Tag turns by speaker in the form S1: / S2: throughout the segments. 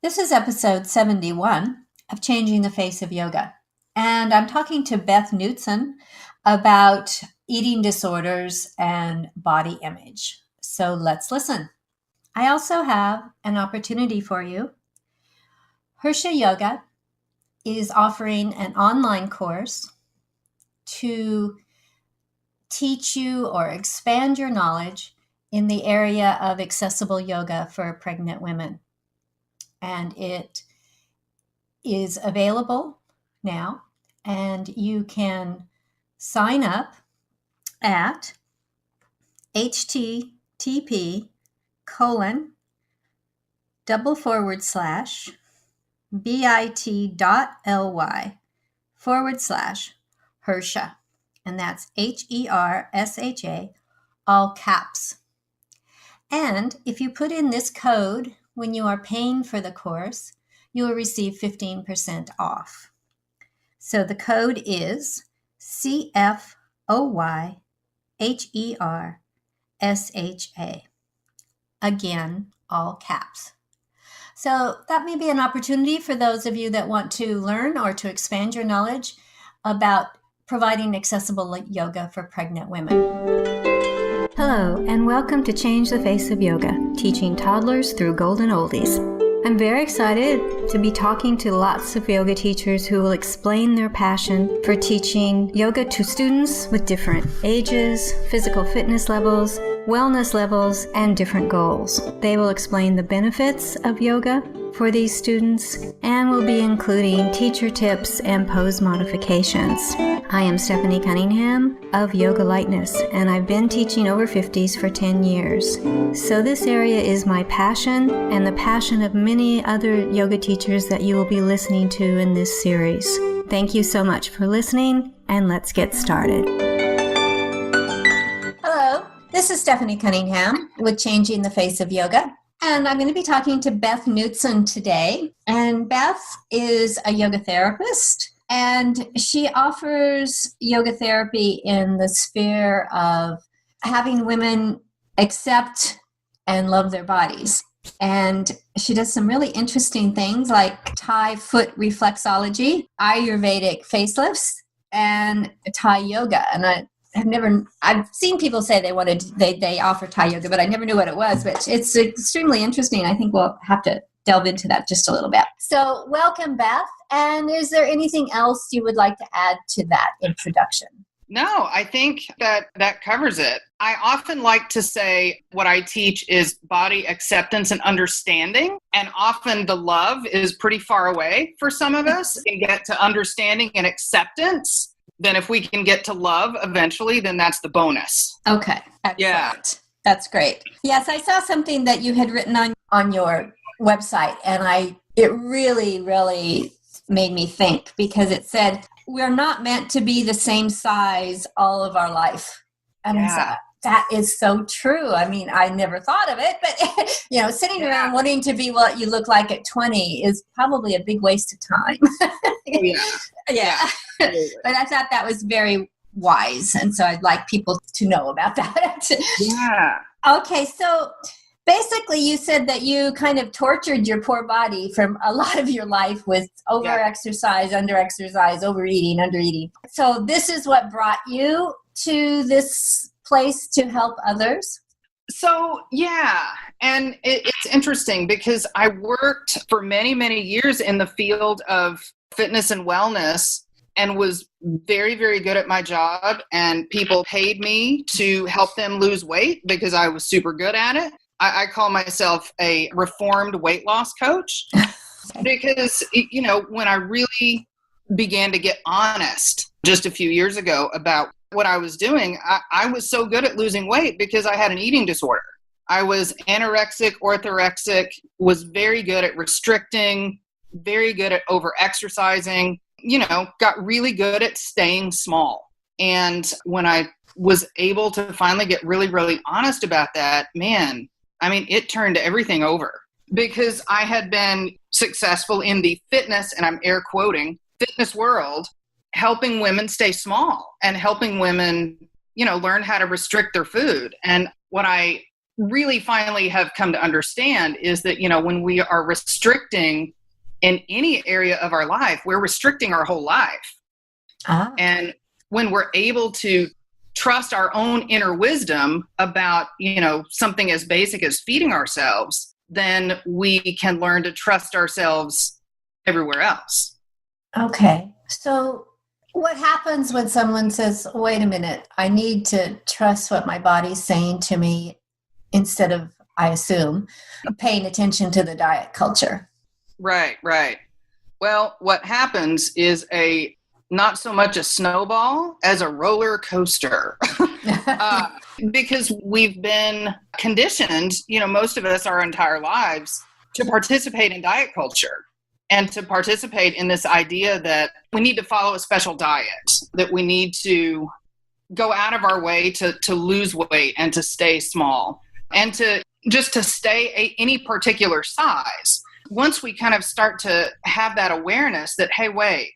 S1: This is episode 71 of Changing the Face of Yoga. And I'm talking to Beth Knudson about eating disorders and body image. So let's listen. I also have an opportunity for you. Hersha Yoga is offering an online course to teach you or expand your knowledge in the area of accessible yoga for pregnant women. And it is available now, and you can sign up at http://bit.ly/Hersha, and that's HERSHA, all caps. And if you put in this code when you are paying for the course, you will receive 15% off. So the code is CFOYHERSHA. Again, all caps. So that may be an opportunity for those of you that want to learn or to expand your knowledge about providing accessible yoga for pregnant women. Hello, and welcome to Change the Face of Yoga, teaching toddlers through golden oldies. I'm very excited to be talking to lots of yoga teachers who will explain their passion for teaching yoga to students with different ages, physical fitness levels, wellness levels, and different goals. They will explain the benefits of yoga for these students and will be including teacher tips and pose modifications. I am Stephanie Cunningham of Yoga Lightness, and I've been teaching over 50s for 10 years. So this area is my passion and the passion of many other yoga teachers that you will be listening to in this series. Thank you so much for listening, and let's get started. Hello, this is Stephanie Cunningham with Changing the Face of Yoga. And I'm going to be talking to Beth Knudson today. And Beth is a yoga therapist, and she offers yoga therapy in the sphere of having women accept and love their bodies. And she does some really interesting things like Thai foot reflexology, Ayurvedic facelifts, and Thai yoga. And I've seen people say they offer Thai yoga, but I never knew what it was, but it's extremely interesting. I think we'll have to delve into that just a little bit. So welcome, Beth. And is there anything else you would like to add to that introduction?
S2: No, I think that covers it. I often like to say what I teach is body acceptance and understanding. And often the love is pretty far away for some of us. And get to understanding and acceptance. Then if we can get to love eventually, then that's the bonus.
S1: Okay. Excellent. Yeah. That's great. Yes, I saw something that you had written on your website, and it really, really made me think, because it said, we're not meant to be the same size all of our life. And I thought, that is so true. I mean, I never thought of it, but sitting around wanting to be what you look like at 20 is probably a big waste of time. Yeah. But I thought that was very wise. And so I'd like people to know about that.
S2: Yeah.
S1: Okay. So basically you said that you kind of tortured your poor body from a lot of your life with over-exercise, under-exercise, overeating, undereating. So this is what brought you to this place to help others?
S2: So, yeah. And it's interesting because I worked for many, many years in the field of fitness and wellness and was very, very good at my job. And people paid me to help them lose weight because I was super good at it. I call myself a reformed weight loss coach because, when I really began to get honest just a few years ago about what I was doing, I was so good at losing weight because I had an eating disorder. I was anorexic, orthorexic, was very good at restricting, very good at over-exercising, got really good at staying small. And when I was able to finally get really, really honest about that, man, it turned everything over because I had been successful in the fitness, and I'm air quoting, fitness world, helping women stay small and helping women, learn how to restrict their food. And what I really finally have come to understand is that, when we are restricting in any area of our life, we're restricting our whole life. And when we're able to trust our own inner wisdom about, something as basic as feeding ourselves, then we can learn to trust ourselves everywhere else.
S1: Okay. So what happens when someone says, wait a minute, I need to trust what my body's saying to me instead of, I assume, paying attention to the diet culture?
S2: Right. Well, what happens is not so much a snowball as a roller coaster. Because we've been conditioned, most of us our entire lives, to participate in diet culture and to participate in this idea that we need to follow a special diet, that we need to go out of our way to lose weight and to stay small and to stay any particular size. Once we kind of start to have that awareness that, hey, wait,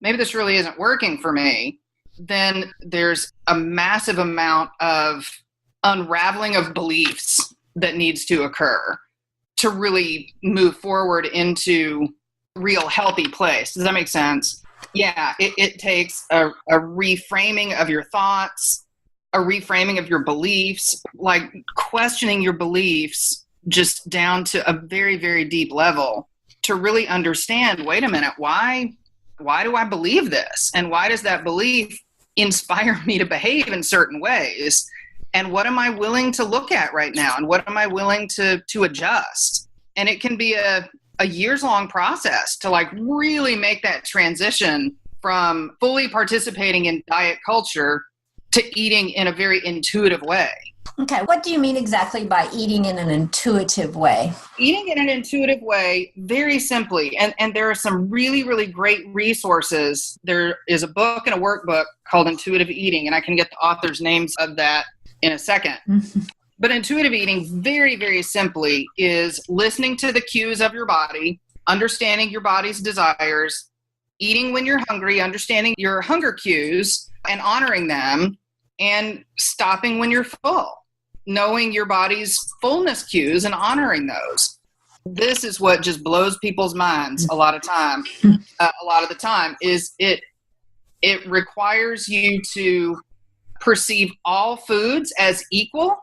S2: maybe this really isn't working for me, then there's a massive amount of unraveling of beliefs that needs to occur to really move forward into a real healthy place. Does that make sense? Yeah, it takes a reframing of your thoughts, a reframing of your beliefs, like questioning your beliefs just down to a very, very deep level to really understand, wait a minute, why do I believe this? And why does that belief inspire me to behave in certain ways? And what am I willing to look at right now? And what am I willing to adjust? And it can be a years-long process to like really make that transition from fully participating in diet culture to eating in a very intuitive way.
S1: Okay, what do you mean exactly by eating in an intuitive way?
S2: Eating in an intuitive way, very simply, and there are some really, really great resources. There is a book and a workbook called Intuitive Eating, and I can get the authors' names of that in a second. But intuitive eating, very, very simply, is listening to the cues of your body, understanding your body's desires, eating when you're hungry, understanding your hunger cues and honoring them, and stopping when you're full, knowing your body's fullness cues and honoring those. This is what just blows people's minds a lot of the time is it requires you to perceive all foods as equal.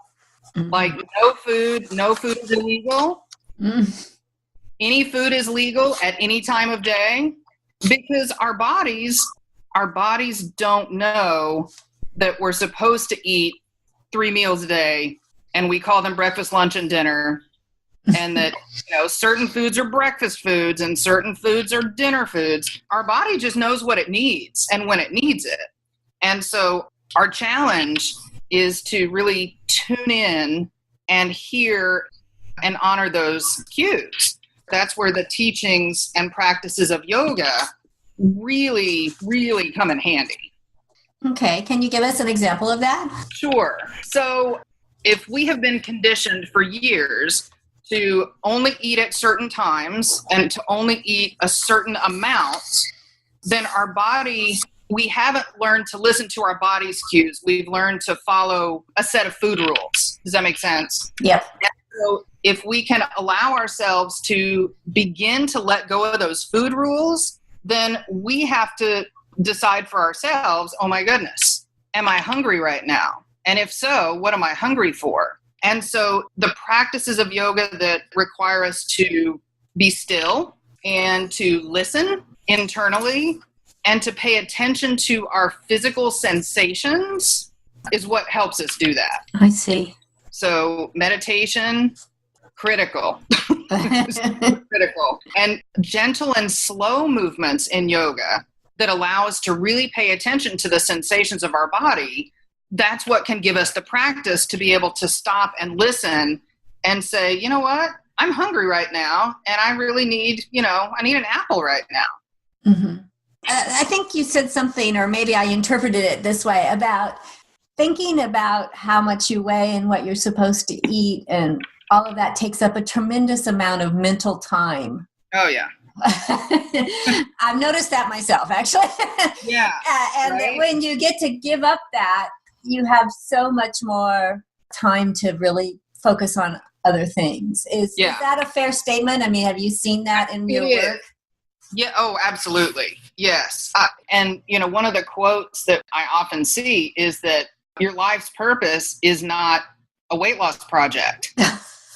S2: Like no food is illegal. Any food is legal at any time of day, because our bodies don't know that we're supposed to eat 3 meals a day, and we call them breakfast, lunch, and dinner. And that, certain foods are breakfast foods and certain foods are dinner foods. Our body just knows what it needs and when it needs it. And so our challenge is to really tune in and hear and honor those cues. That's where the teachings and practices of yoga really, really come in handy.
S1: Okay, can you give us an example of that?
S2: Sure. So if we have been conditioned for years to only eat at certain times and to only eat a certain amount, then our body, we haven't learned to listen to our body's cues. We've learned to follow a set of food rules. Does that make sense?
S1: Yep.
S2: So if we can allow ourselves to begin to let go of those food rules, then we have to decide for ourselves, oh my goodness, am I hungry right now? And if so, what am I hungry for? And so the practices of yoga that require us to be still and to listen internally and to pay attention to our physical sensations is what helps us do that.
S1: I see.
S2: So meditation, critical. Critical. And gentle and slow movements in yoga that allow us to really pay attention to the sensations of our body. That's what can give us the practice to be able to stop and listen and say, you know what, I'm hungry right now and I really need, I need an apple right now.
S1: Mm-hmm. I think you said something, or maybe I interpreted it this way, about thinking about how much you weigh and what you're supposed to eat, and all of that takes up a tremendous amount of mental time.
S2: Oh, yeah.
S1: I've noticed that myself, actually.
S2: Yeah.
S1: And
S2: right?
S1: that when you get to give up that, you have so much more time to really focus on other things. Is that a fair statement? I mean, have you seen that in your work?
S2: Yeah. Oh, absolutely. Yes. And, one of the quotes that I often see is that your life's purpose is not a weight loss project.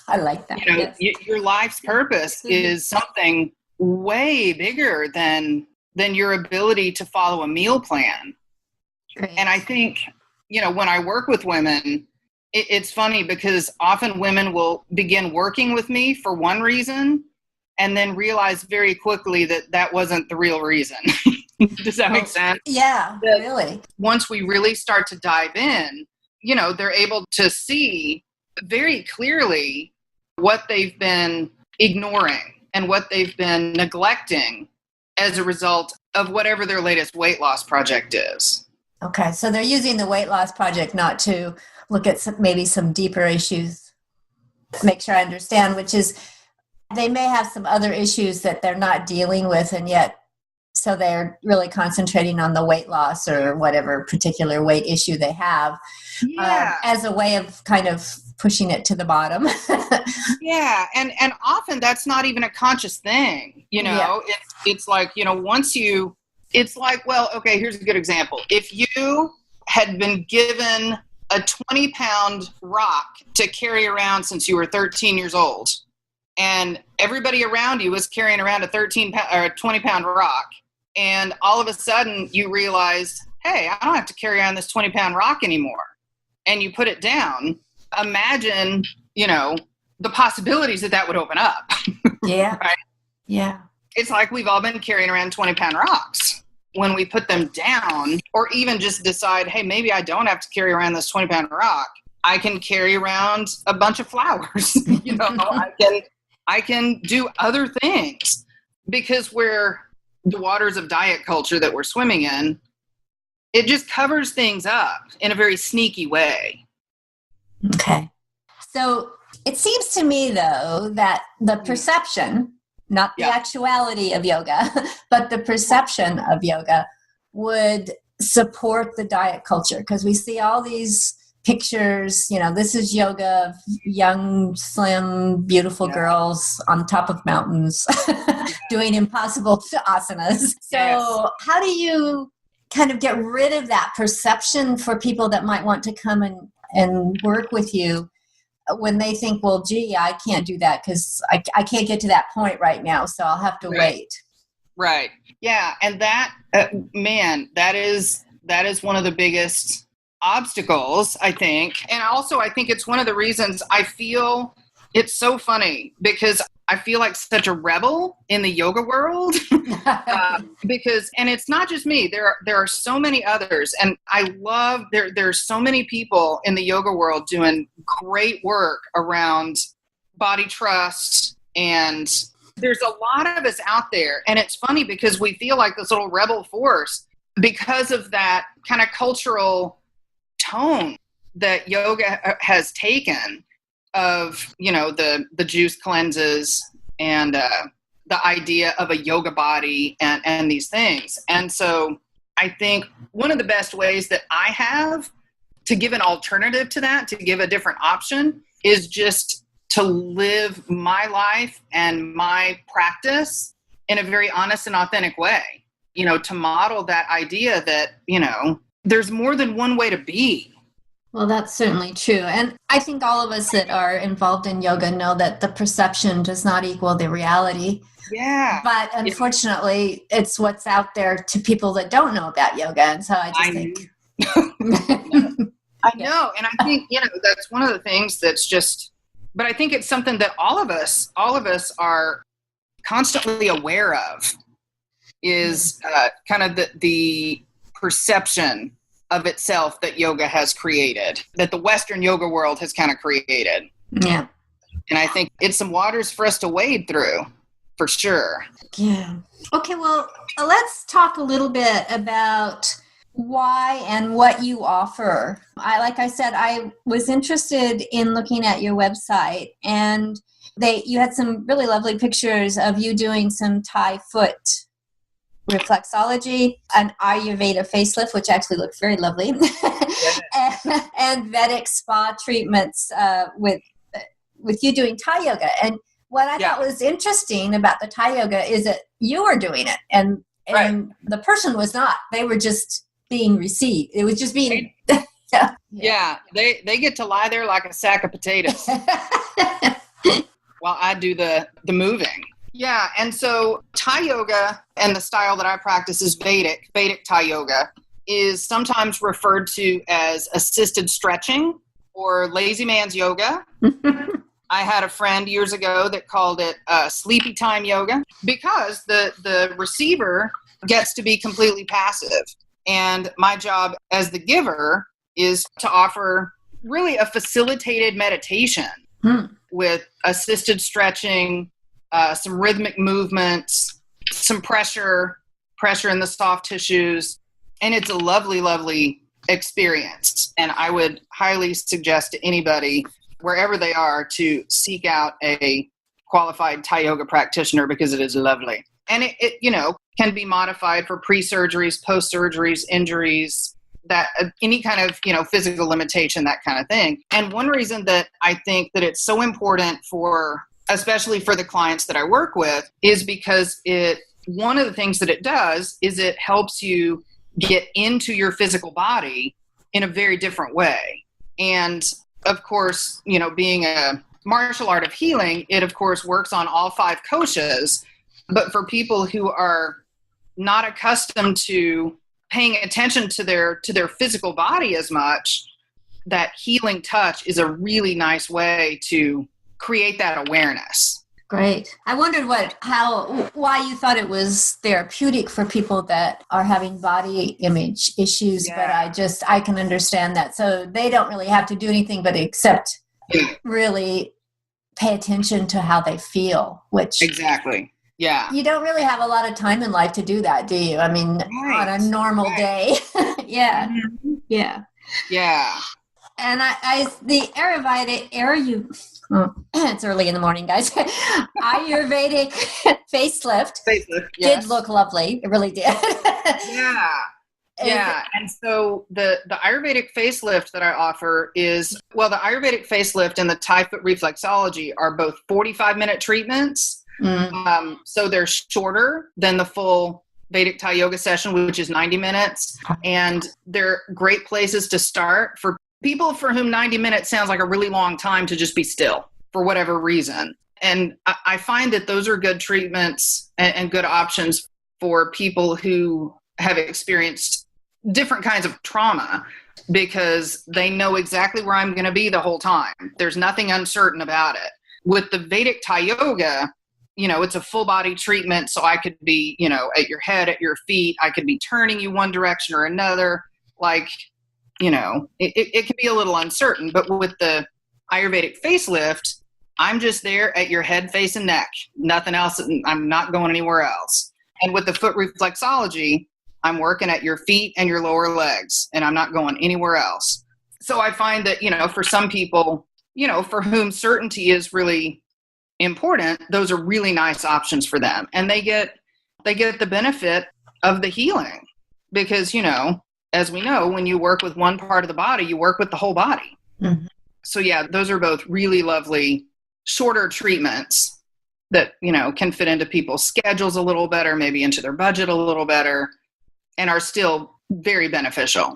S1: I like that.
S2: Your life's purpose is something way bigger than your ability to follow a meal plan.
S1: Great.
S2: And I think, when I work with women, it's funny because often women will begin working with me for one reason and then realize very quickly that wasn't the real reason. Does that make sense?
S1: Yeah, really.
S2: Once we really start to dive in, they're able to see very clearly what they've been ignoring and what they've been neglecting as a result of whatever their latest weight loss project is.
S1: Okay, so they're using the weight loss project not to look at maybe some deeper issues. Make sure I understand, which is they may have some other issues that they're not dealing with, and yet so they're really concentrating on the weight loss or whatever particular weight issue they have as a way of kind of pushing it to the bottom.
S2: Yeah, and often that's not even a conscious thing. It's like, it's like, well, okay, here's a good example. If you had been given a 20-pound rock to carry around since you were 13 years old, and everybody around you was carrying around a 20-pound rock, and all of a sudden you realize, hey, I don't have to carry around this 20-pound rock anymore, and you put it down, imagine, the possibilities that would open up.
S1: Yeah.
S2: Right?
S1: Yeah.
S2: It's like we've all been carrying around 20-pound rocks. When we put them down, or even just decide, hey, maybe I don't have to carry around this 20-pound rock. I can carry around a bunch of flowers. I can do other things, because we're the waters of diet culture that we're swimming in. It just covers things up in a very sneaky way.
S1: Okay. So it seems to me, though, that the perception, not the actuality of yoga, but the perception of yoga would support the diet culture, because we see all these pictures, this is yoga of young, slim, beautiful girls on top of mountains doing impossible asanas. So how do you kind of get rid of that perception for people that might want to come and work with you when they think, well, gee, I can't do that because I can't get to that point right now, so I'll have to wait.
S2: Right. Yeah. And that, that is one of the biggest obstacles, I think. And also, I think it's one of the reasons I feel it's so funny, because I feel like such a rebel in the yoga world. And it's not just me. There are so many others, and I love there's so many people in the yoga world doing great work around body trust, and there's a lot of us out there. And it's funny because we feel like this little rebel force because of that kind of cultural tone that yoga has taken of, the juice cleanses and the idea of a yoga body and these things. And so I think one of the best ways that I have to give an alternative to that, to give a different option, is just to live my life and my practice in a very honest and authentic way, to model that idea that, there's more than one way to be.
S1: Well, that's certainly true. And I think all of us that are involved in yoga know that the perception does not equal the reality.
S2: Yeah.
S1: But unfortunately, it's what's out there to people that don't know about yoga. And so I just think...
S2: I know. And I think, that's one of the things that's just... But I think it's something that all of us are constantly aware of, is kind of the perception of itself that yoga has created, that the Western yoga world has kind of created.
S1: Yeah.
S2: And I think it's some waters for us to wade through, for sure.
S1: Yeah. Okay, well, let's talk a little bit about why and what you offer. Like I said, I was interested in looking at your website, and you had some really lovely pictures of you doing some Thai foot reflexology, an Ayurveda facelift, which actually looked very lovely, and Vedic spa treatments with with you doing Thai yoga. And what I thought was interesting about the Thai yoga is that you were doing it, and the person was not. They were just being received. It was just being.
S2: Yeah, they get to lie there like a sack of potatoes while I do the moving. Yeah, and so Thai yoga, and the style that I practice is Vedic Thai yoga, is sometimes referred to as assisted stretching or lazy man's yoga. I had a friend years ago that called it sleepy time yoga, because the receiver gets to be completely passive. And my job as the giver is to offer really a facilitated meditation with assisted stretching, some rhythmic movements, some pressure in the soft tissues. And it's a lovely, lovely experience. And I would highly suggest to anybody, wherever they are, to seek out a qualified Thai yoga practitioner, because it is lovely. And it can be modified for pre-surgeries, post-surgeries, injuries, that any kind of, physical limitation, that kind of thing. And one reason that I think that it's so important especially for the clients that I work with, is because one of the things that it does is it helps you get into your physical body in a very different way. And of course, being a martial art of healing, it of course works on all 5 koshas. But for people who are not accustomed to paying attention to their physical body as much, that healing touch is a really nice way to create that awareness.
S1: Great. I wondered why you thought it was therapeutic for people that are having body image issues, but I can understand that. So they don't really have to do anything but except really pay attention to how they feel, which
S2: exactly. Yeah.
S1: You don't really have a lot of time in life to do that, do you? I mean, on a normal day. Yeah. Mm-hmm. Yeah.
S2: Yeah.
S1: And the Ayurvedic it's early in the morning, guys. Ayurvedic facelift did look lovely. It really did.
S2: Yeah. Yeah. And so the Ayurvedic facelift that I offer is, the Ayurvedic facelift and the Thai foot reflexology are both 45-minute treatments. Mm. So they're shorter than the full Vedic Thai yoga session, which is 90 minutes. And they're great places to start for people for whom 90 minutes sounds like a really long time to just be still for whatever reason. And I find that those are good treatments and good options for people who have experienced different kinds of trauma, because they know exactly where I'm going to be the whole time. There's nothing uncertain about it. With the Vedic Thai yoga, it's a full body treatment. So I could be, at your head, at your feet. I could be turning you one direction or another. It can be a little uncertain. But with the Ayurvedic facelift, I'm just there at your head, face, and neck. Nothing else. I'm not going anywhere else. And with the foot reflexology, I'm working at your feet and your lower legs, and I'm not going anywhere else. So I find that, for some people, for whom certainty is really important, those are really nice options for them. And they get the benefit of the healing, because, as we know, when you work with one part of the body, you work with the whole body. Mm-hmm. So yeah, those are both really lovely, shorter treatments that, can fit into people's schedules a little better, maybe into their budget a little better, and are still very beneficial.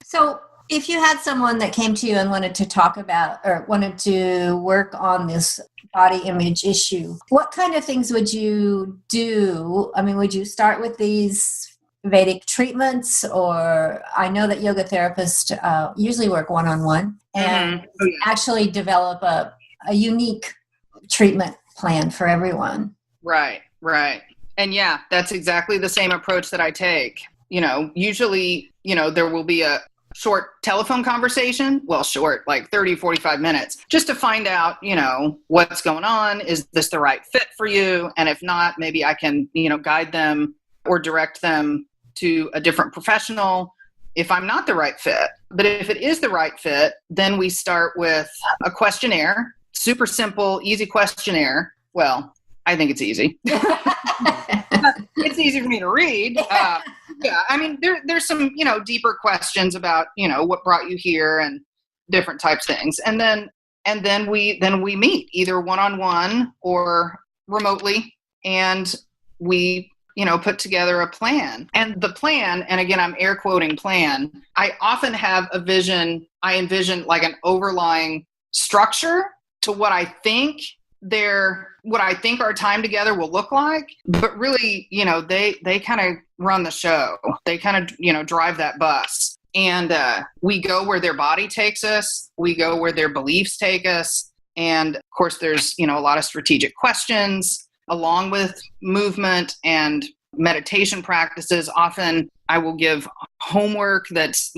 S1: So if you had someone that came to you and wanted to talk about or wanted to work on this body image issue, what kind of things would you do? I mean, would you start with these Vedic treatments, or I know that yoga therapists usually work one-on-one and actually develop a unique treatment plan for everyone.
S2: Right. And yeah, that's exactly the same approach that I take. Usually, there will be a short telephone conversation, short, like 30, 45 minutes, just to find out, what's going on. Is this the right fit for you? And if not, maybe I can, guide them or direct them to a different professional if I'm not the right fit. But if it is the right fit, then we start with a questionnaire, super simple, easy questionnaire. Well, I think it's easy. It's easy for me to read. Yeah, I mean, there's some, deeper questions about, what brought you here and different types of things. And then And then we meet either one-on-one or remotely, and we put together a plan. And the plan, and again, I'm air quoting plan, I often have a vision. I envision like an overlying structure to what I think our time together will look like. But really, they kind of run the show. They kind of, drive that bus. And we go where their body takes us. We go where their beliefs take us. And of course, there's, a lot of strategic questions along with movement and meditation practices. Often I will give homework that's,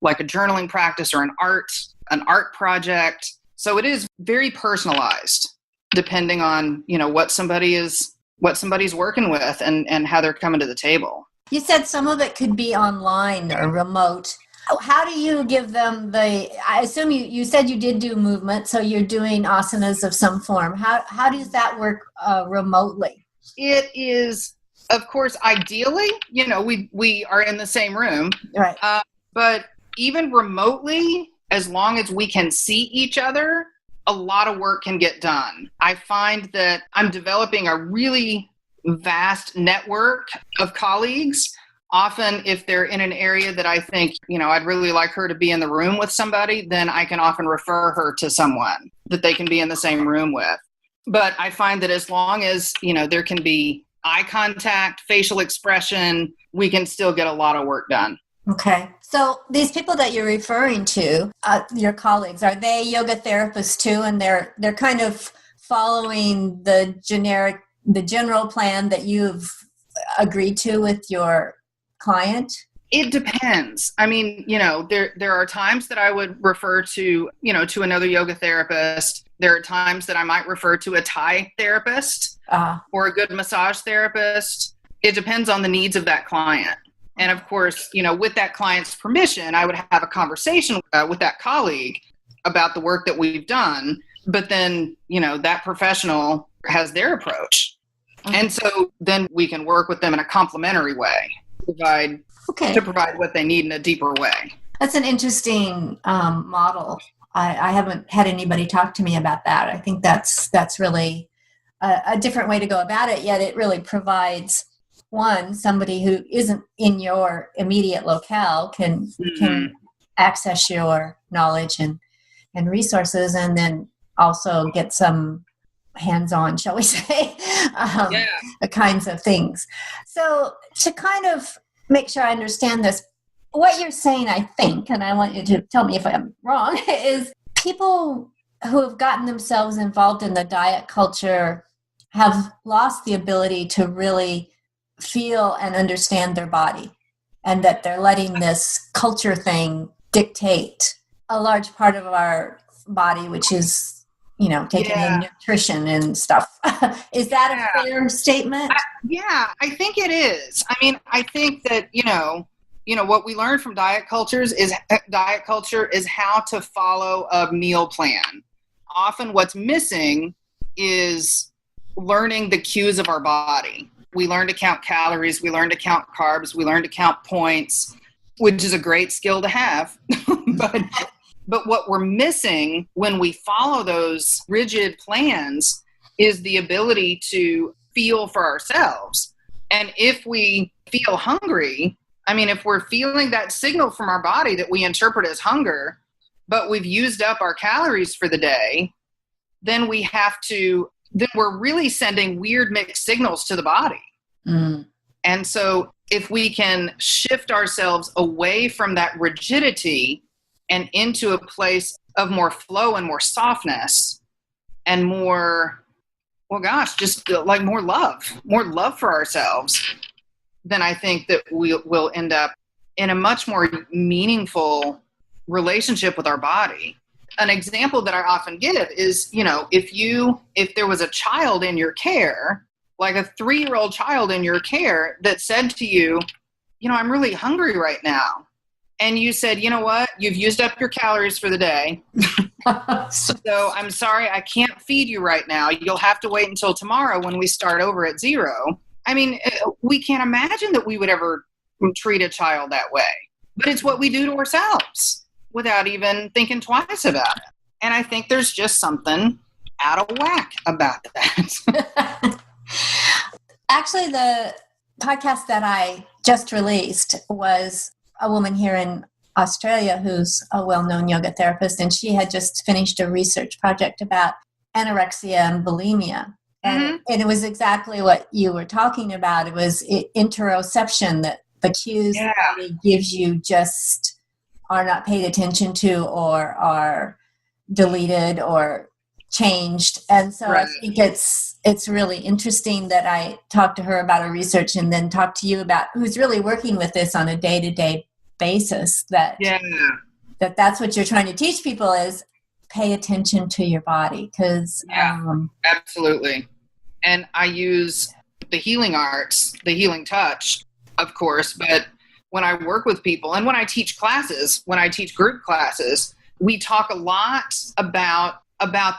S2: like a journaling practice or an art project. So it is very personalized depending on, what somebody's working with and how they're coming to the table.
S1: You said some of it could be online or remote. How do you give them I assume you said you did do movement, so you're doing asanas of some form. How does that work remotely?
S2: It is, of course, ideally, we are in the same room.
S1: Right.
S2: But even remotely, as long as we can see each other, a lot of work can get done. I find that I'm developing a really vast network of colleagues. Often, if they're in an area that I think, I'd really like her to be in the room with somebody, then I can often refer her to someone that they can be in the same room with. But I find that as long as, there can be eye contact, facial expression, we can still get a lot of work done.
S1: Okay. So these people that you're referring to, your colleagues, are they yoga therapists too? And they're kind of following the general plan that you've agreed to with your client?
S2: It depends. I mean, there are times that I would refer to, to another yoga therapist. There are times that I might refer to a Thai therapist or a good massage therapist. It depends on the needs of that client. And of course, with that client's permission, I would have a conversation with that colleague about the work that we've done. But then, that professional has their approach. Okay. And so then we can work with them in a complementary way, to provide what they need in a deeper way.
S1: That's an interesting model. I haven't had anybody talk to me about that. I think that's really a different way to go about it, yet it really provides somebody who isn't in your immediate locale can access your knowledge and resources, and then also get some hands-on, shall we say, the kinds of things. So to kind of make sure I understand this, what you're saying, I think, and I want you to tell me if I'm wrong, is people who have gotten themselves involved in the diet culture have lost the ability to really feel and understand their body, and that they're letting this culture thing dictate a large part of our body, which is, taking in nutrition and stuff. Is that a fair statement?
S2: I think it is. I mean, I think that, what we learn from diet culture is how to follow a meal plan. Often what's missing is learning the cues of our body. We learn to count calories, we learn to count carbs, we learn to count points, which is a great skill to have. But what we're missing when we follow those rigid plans is the ability to feel for ourselves. And if we feel hungry, if we're feeling that signal from our body that we interpret as hunger, but we've used up our calories for the day, then we're really sending weird mixed signals to the body. Mm. And so if we can shift ourselves away from that rigidity and into a place of more flow and more softness and more, just like more love for ourselves, then I think that we'll end up in a much more meaningful relationship with our body. An example that I often give is, if there was a child in your care, like a 3-year-old child in your care that said to you, I'm really hungry right now. And you said, you know what, you've used up your calories for the day. So I'm sorry, I can't feed you right now. You'll have to wait until tomorrow when we start over at 0. We can't imagine that we would ever treat a child that way. But it's what we do to ourselves without even thinking twice about it. And I think there's just something out of whack about that.
S1: Actually, the podcast that I just released was a woman here in Australia who's a well-known yoga therapist, and she had just finished a research project about anorexia and bulimia. And it was exactly what you were talking about. It was interoception, that the cues the body gives you just are not paid attention to or are deleted or changed. And so I think it's really interesting that I talked to her about her research and then talked to you about who's really working with this on a day-to-day basis, that's what you're trying to teach people is pay attention to your body. Because
S2: absolutely. And I use the healing arts, the healing touch, of course, but when I work with people and when I teach classes, when I teach group classes, we talk a lot about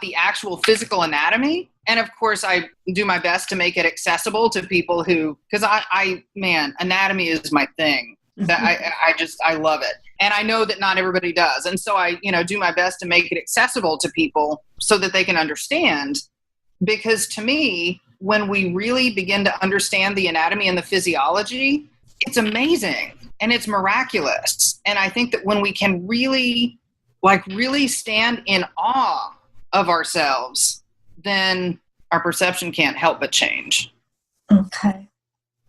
S2: the actual physical anatomy. And of course, I do my best to make it accessible to people because anatomy is my thing. That I love it. And I know that not everybody does. And so I, do my best to make it accessible to people so that they can understand. Because to me, when we really begin to understand the anatomy and the physiology, it's amazing and it's miraculous. And I think that when we can really stand in awe of ourselves, then our perception can't help but change.
S1: Okay.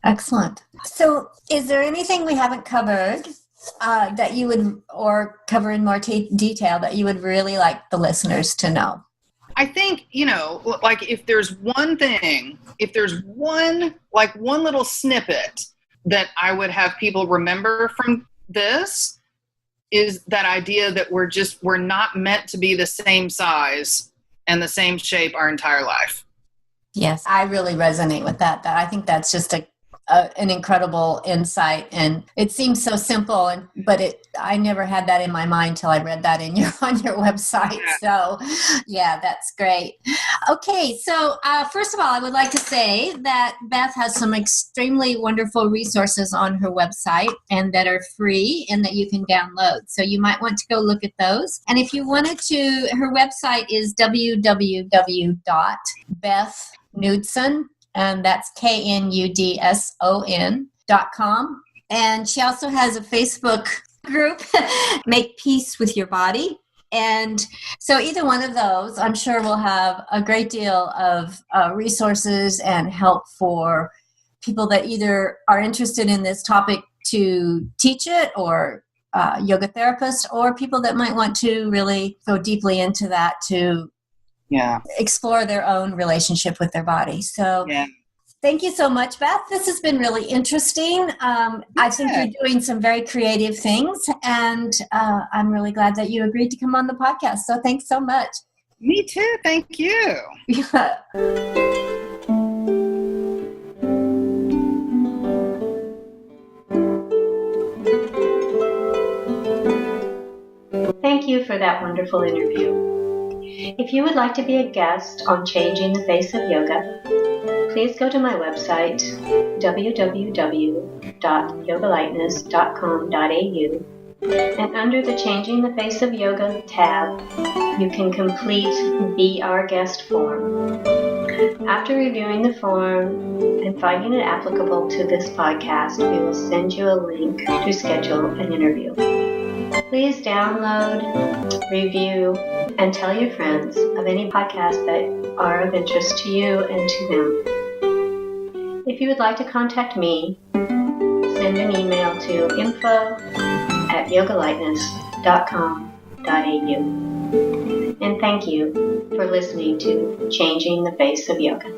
S1: Excellent. So is there anything we haven't covered that you would, or cover in more detail that you would really like the listeners to know?
S2: I think, if there's one little snippet that I would have people remember from this is that idea that we're not meant to be the same size and the same shape our entire life.
S1: Yes, I really resonate with that. I think that's just an incredible insight, and it seems so simple, but I never had that in my mind till I read that on your website. So yeah, that's great. Okay, so first of all, I would like to say that Beth has some extremely wonderful resources on her website and that are free and that you can download. So you might want to go look at those. And if you wanted to, her website is www.bethnudson, and that's KNUDSON.com. And she also has a Facebook group, Make Peace with Your Body. And so either one of those, I'm sure will have a great deal of resources and help for people that either are interested in this topic to teach it, or yoga therapists, or people that might want to really go deeply into that to explore their own relationship with their body. So thank you so much, Beth. This has been really interesting. I think you're doing some very creative things, and I'm really glad that you agreed to come on the podcast. So thanks so much.
S2: Me too. Thank you.
S3: Thank you for that wonderful interview. If you would like to be a guest on Changing the Face of Yoga, please go to my website, www.yogalightness.com.au, and under the Changing the Face of Yoga tab, you can complete Be Our Guest form. After reviewing the form and finding it applicable to this podcast, we will send you a link to schedule an interview. Please download, review, and tell your friends of any podcasts that are of interest to you and to them. If you would like to contact me, send an email to info@yogalightness.com.au. And thank you for listening to Changing the Face of Yoga.